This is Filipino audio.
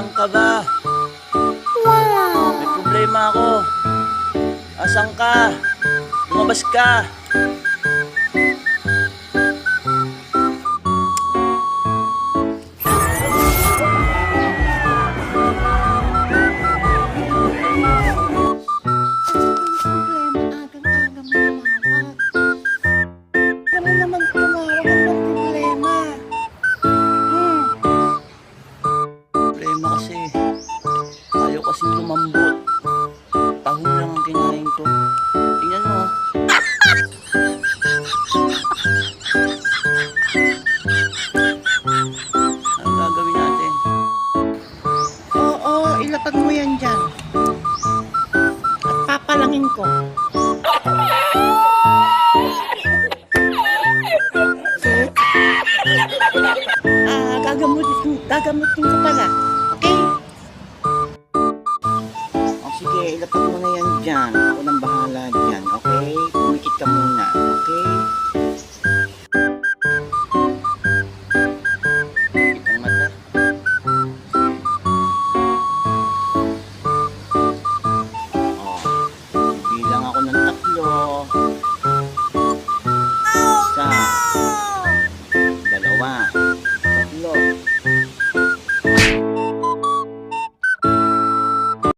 Nasaan ka ba? May problema ako. Asan ka? Lumabas ka. Problema kasi. Ayaw kasing lumambot. Taho lang ang kinain ko. Tingnan mo. Ano gagawin natin? Oo, ilapag mo yan dyan. At papalangin ko. Gagamutin ko pala. Okay? Oh, sige, ilapag mo